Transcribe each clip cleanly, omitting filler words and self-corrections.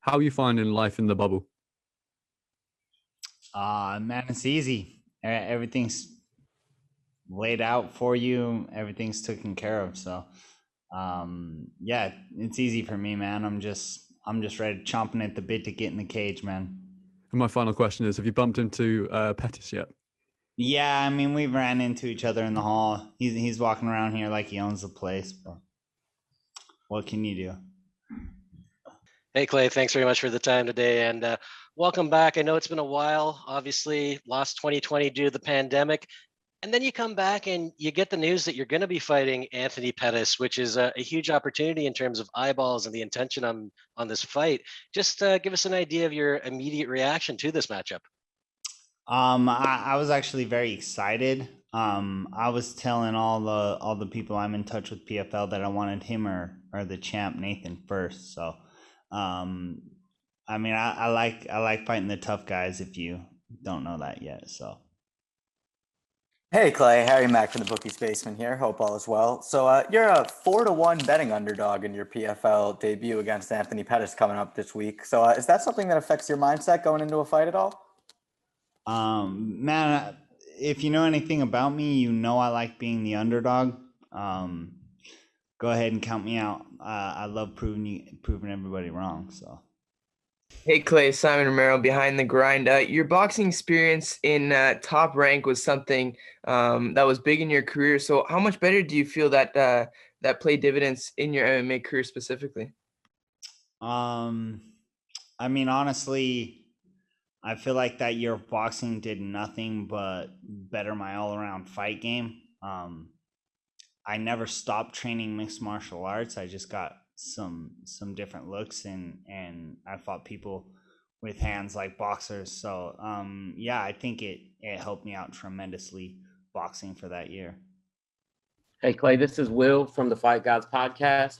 How are you finding life in the bubble? Man, it's easy. Everything's laid out for you. Everything's taken care of. So, yeah, it's easy for me, man. I'm just ready, chomping at the bit to get in the cage, man. And my final question is: have you bumped into Pettis yet? Yeah, I mean, we ran into each other in the hall. He's walking around here like he owns the place, but what can you do? Hey, Clay, thanks very much for the time today and welcome back. I know it's been a while, obviously, lost 2020 due to the pandemic. And then you come back and you get the news that you're going to be fighting Anthony Pettis, which is a huge opportunity in terms of eyeballs and the intention on this fight. Just give us an idea of your immediate reaction to this matchup. I was actually very excited. I was telling all the people I'm in touch with PFL that I wanted him or the champ Nathan first. So, um, I mean, I like fighting the tough guys. If you don't know that yet, so. Hey Clay, Harry Mack from the Bookies Basement here. Hope all is well. So you're a 4-1 betting underdog in your PFL debut against Anthony Pettis coming up this week. So is that something that affects your mindset going into a fight at all? Man, if you know anything about me, you know I like being the underdog. Go ahead and count me out. I love proving everybody wrong. So. Hey Clay, Simon Romero behind the grind. Your boxing experience in Top Rank was something that was big in your career. So how much better do you feel that that played dividends in your MMA career specifically? Um, I mean, honestly, I feel like that year of boxing did nothing but better my all-around fight game. I never stopped training mixed martial arts. I just got some different looks and I fought people with hands like boxers. So yeah, I think it helped me out tremendously boxing for that year. Hey, Clay, this is Will from the Fight Gods podcast.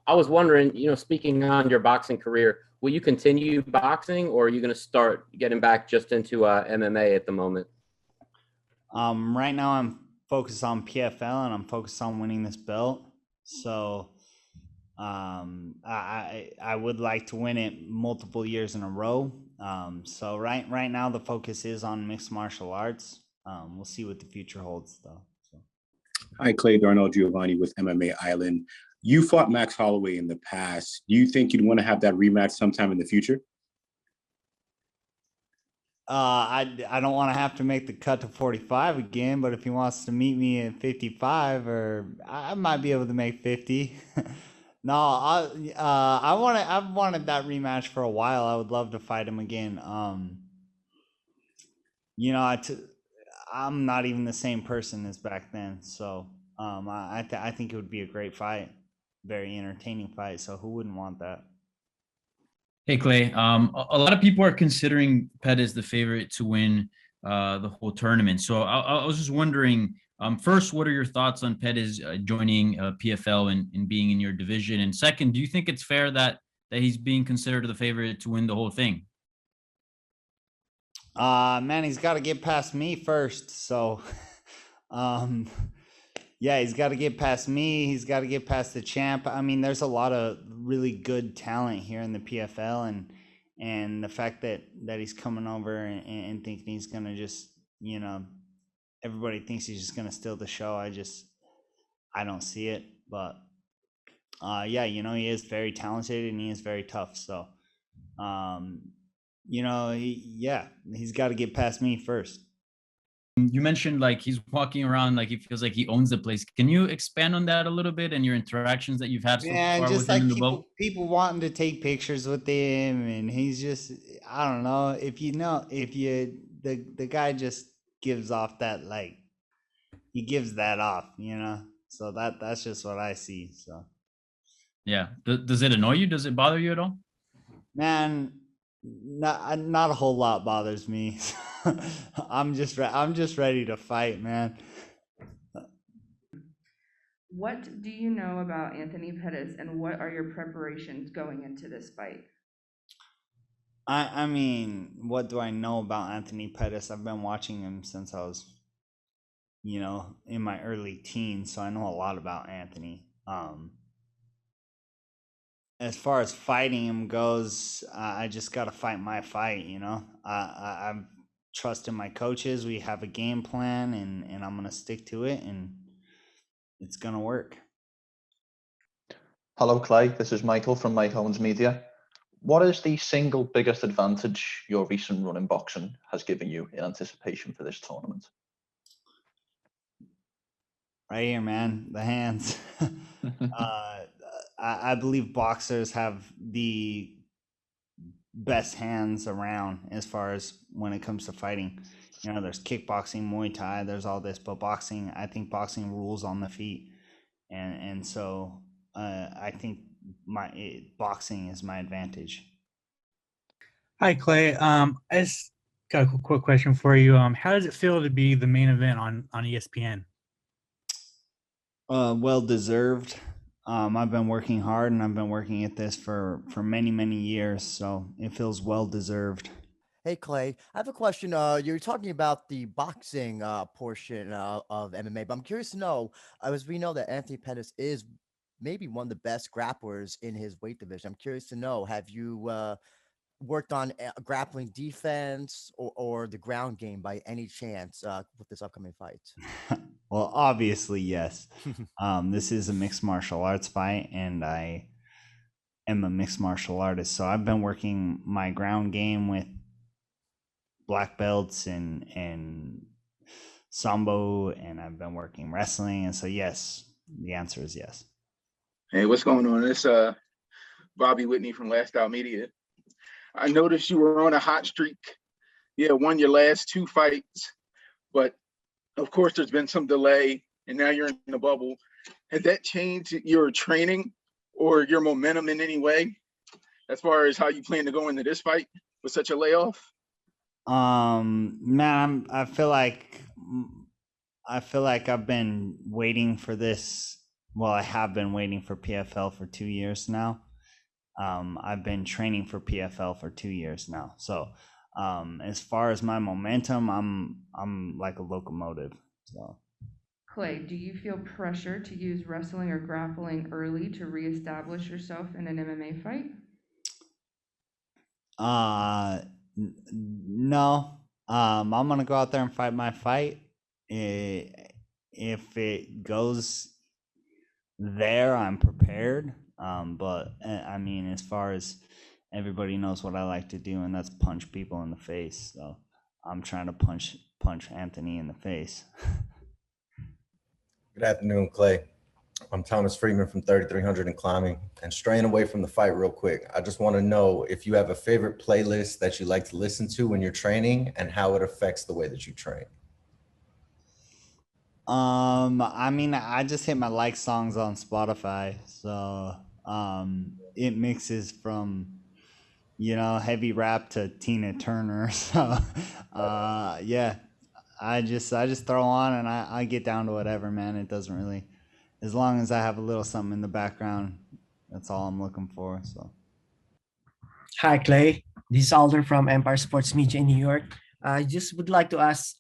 I was wondering, speaking on your boxing career, will you continue boxing or are you going to start getting back just into MMA at the moment? Right now I'm focused on PFL and I'm focused on winning this belt. So I would like to win it multiple years in a row. So right now the focus is on mixed martial arts. We'll see what the future holds though. So. Hi, Clay Darnell Giovanni with MMA Island. You fought Max Holloway in the past. Do you think you'd want to have that rematch sometime in the future? I don't want to have to make the cut to 45 again, but if he wants to meet me at 55, or I might be able to make 50. No, I've wanted that rematch for a while. I would love to fight him again. You know, I'm not even the same person as back then, so I think it would be a great fight, very entertaining fight. So who wouldn't want that? Hey Clay, a lot of people are considering Pettis the favorite to win the whole tournament. So I was just wondering, first, what are your thoughts on Pettis joining PFL and being in your division? And second, do you think it's fair that he's being considered the favorite to win the whole thing? Man, he's got to get past me first. So, um, yeah, he's got to get past me. He's got to get past the champ. I mean, there's a lot of really good talent here in the PFL, and the fact that he's coming over and thinking he's gonna just, everybody thinks he's just gonna steal the show. I don't see it, but yeah, he is very talented and he is very tough. So, um, he's got to get past me first. You mentioned like he's walking around like he feels like he owns the place. Can you expand on that a little bit and your interactions that you've had so Man, far just with him like in the boat? people wanting to take pictures with him, and he's just, I don't know, the guy just gives off that, like, he gives that off. So that's just what I see. So, Yeah. Does it annoy you? Does it bother you at all? man, not a whole lot bothers me. I'm just ready to fight, man. What do you know about Anthony Pettis, and what are your preparations going into this fight? I mean, what do I know about Anthony Pettis? I've been watching him since I was, in my early teens, so I know a lot about Anthony. as far as fighting him goes, I just got to fight my fight. I'm trusting my coaches. We have a game plan, and I'm gonna stick to it, and it's gonna work. Hello, Clay. This is Michael from Mike Owens Media. What is the single biggest advantage your recent run in boxing has given you in anticipation for this tournament? Right here, man. The hands. I believe boxers have the best hands around as far as when it comes to fighting. There's kickboxing, Muay Thai, there's all this, but I think boxing rules on the feet. And so I think boxing is my advantage. Hi, Clay. I just got a quick question for you. How does it feel to be the main event on ESPN? Well deserved. I've been working hard, and I've been working at this for many, many years, so it feels well deserved. Hey, Clay, I have a question. You're talking about the boxing portion of MMA, but I'm curious to know, as we know that Anthony Pettis is maybe one of the best grapplers in his weight division. I'm curious to know, have you worked on grappling defense or the ground game by any chance with this upcoming fight? Well, obviously, yes. This is a mixed martial arts fight, and I am a mixed martial artist. So I've been working my ground game with black belts and sambo, and I've been working wrestling. And so, yes, the answer is yes. Hey, what's going on? It's Bobby Whitney from Last Out Media. I noticed you were on a hot streak. Yeah, won your last 2 fights, but of course there's been some delay, and now you're in the bubble. Has that changed your training or your momentum in any way, as far as how you plan to go into this fight with such a layoff? Man, I feel like I've been waiting for this. Well, I have been waiting for PFL for 2 years now. I've been training for PFL for 2 years now. So, as far as my momentum, I'm like a locomotive. So, Clay, do you feel pressure to use wrestling or grappling early to reestablish yourself in an MMA fight? No. I'm gonna go out there and fight my fight. If it goes there, I'm prepared. But I mean, as far as everybody knows what I like to do, and that's punch people in the face. So I'm trying to punch Anthony in the face. Good afternoon, Clay. I'm Thomas Friedman from 3300 and Climbing. And straying away from the fight real quick, I just want to know if you have a favorite playlist that you like to listen to when you're training and how it affects the way that you train. I mean, I just hit my like songs on Spotify, so it mixes from heavy rap to Tina Turner. So yeah, I just throw on and I get down to whatever, man. It doesn't really, as long as I have a little something in the background, that's all I'm looking for. So Hi, Clay. This is Alder from Empire Sports Media in New York. I just would like to ask,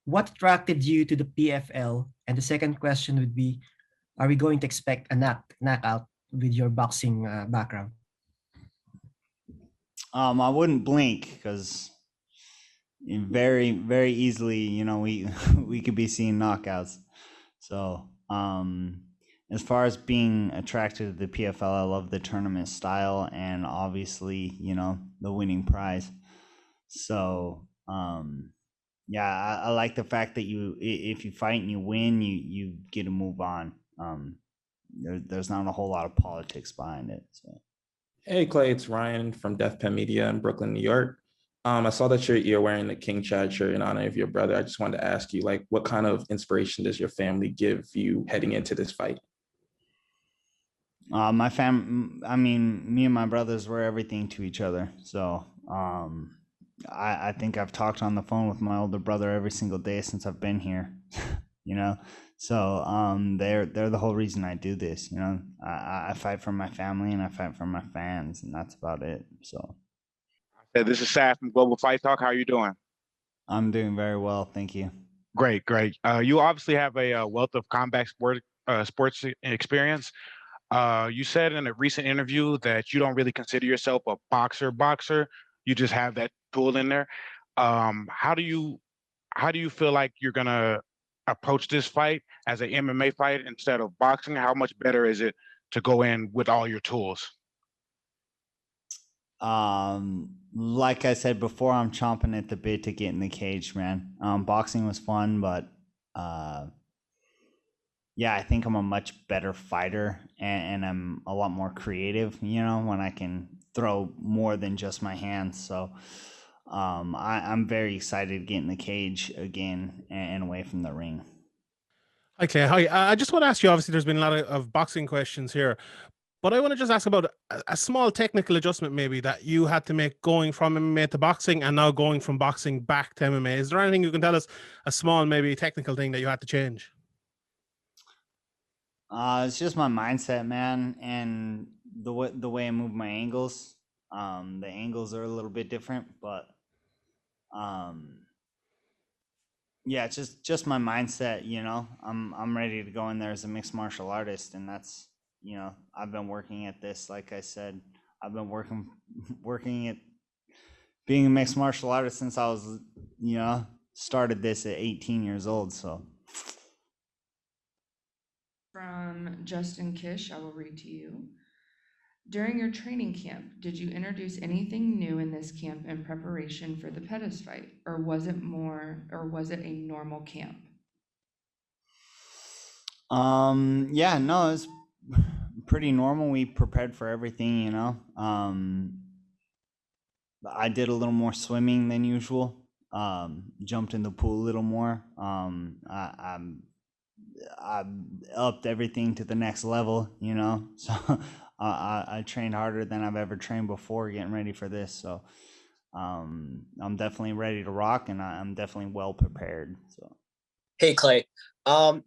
what attracted you to the PFL? And the second question would be, are we going to expect a knockout with your boxing background? I wouldn't blink because very, very easily, we could be seeing knockouts. So as far as being attracted to the PFL, I love the tournament style and obviously, the winning prize. So yeah, I like the fact that if you fight and you win, you get to move on. There's not a whole lot of politics behind it. So. Hey, Clay, it's Ryan from Death Pen Media in Brooklyn, New York. I saw that you're wearing the King Chad shirt in honor of your brother. I just wanted to ask you, what kind of inspiration does your family give you heading into this fight? My I mean, me and my brothers were everything to each other. So I think I've talked on the phone with my older brother every single day since I've been here. So they're the whole reason I do this. I fight for my family and I fight for my fans, and that's about it. So this is Saf from Global Fight Talk. How are you doing? I'm doing very well, thank you. Great. You obviously have a wealth of combat sports experience. You said in a recent interview that you don't really consider yourself a boxer. You just have that tool in there. How do you feel like you're gonna approach this fight as an MMA fight instead of boxing? How much better is it to go in with all your tools? Like I said before, I'm chomping at the bit to get in the cage, man. Boxing was fun, but yeah, I think I'm a much better fighter, and I'm a lot more creative, when I can throw more than just my hands. So I'm very excited to get in the cage again and away from the ring. Hi, Clay. Hi. I just want to ask you, obviously, there's been a lot of boxing questions here, but I want to just ask about a small technical adjustment maybe that you had to make going from MMA to boxing and now going from boxing back to MMA. Is there anything you can tell us, a small, maybe technical thing that you had to change? It's just my mindset, man, and the way I move my angles. The angles are a little bit different, but yeah, it's just my mindset. I'm ready to go in there as a mixed martial artist, and that's I've been working at this. Like I said, I've been working at being a mixed martial artist since I was started this at 18 years old. So. From Justin Kish, I will read to you. During your training camp, did you introduce anything new in this camp in preparation for the Pettis fight, or was it a normal camp? Yeah, no, it's pretty normal. We prepared for everything, I did a little more swimming than usual. Jumped in the pool a little more. I upped everything to the next level, so I trained harder than I've ever trained before getting ready for this. So I'm definitely ready to rock, and I'm definitely well prepared. So Hey, Clay.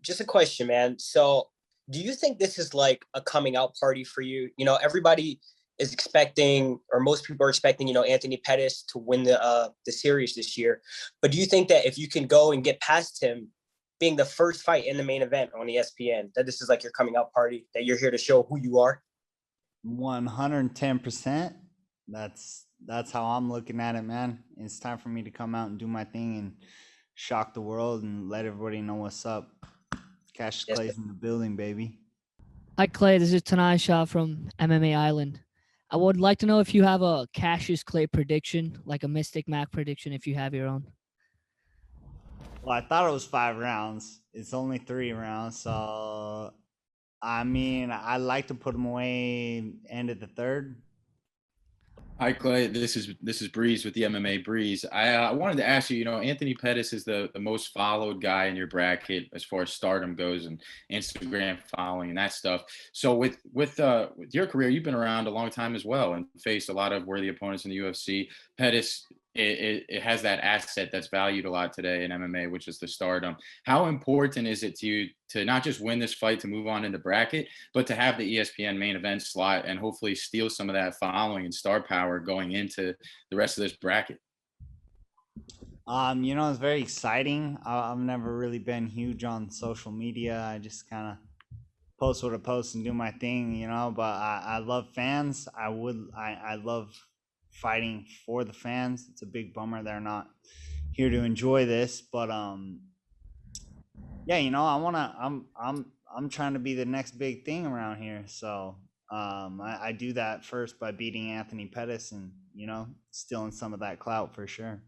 Just a question, man. So do you think this is like a coming out party for you? Everybody is expecting, or most people are expecting, Anthony Pettis to win the series this year. But do you think that if you can go and get past him, being the first fight in the main event on ESPN, that this is like your coming out party, that you're here to show who you are? 110%. That's how I'm looking at it, man. It's time for me to come out and do my thing and shock the world and let everybody know what's up. Cash Clay's in the building, baby. Hi, Clay. This is Tanai Shah from MMA Island. I would like to know if you have a Cassius Clay prediction, like a Mystic Mac prediction, if you have your own. Well, I thought it was 5 rounds. It's only 3 rounds, so I mean, I like to put him away end of the 3rd. Hi, Clay. This is Breeze with the MMA Breeze. I wanted to ask you, Anthony Pettis is the most followed guy in your bracket as far as stardom goes and Instagram following and that stuff. So with your career, you've been around a long time as well and faced a lot of worthy opponents in the UFC. Pettis, it has that asset that's valued a lot today in MMA, which is the stardom. How important is it to you to not just win this fight to move on in the bracket, but to have the ESPN main event slot and hopefully steal some of that following and star power going into the rest of this bracket? It's very exciting. I've never really been huge on social media. I just kind of post what I post and do my thing, but I love fans. I love fighting for the fans. It's a big bummer they're not here to enjoy this, but yeah, I'm trying to be the next big thing around here. So I do that first by beating Anthony Pettis and stealing some of that clout for sure.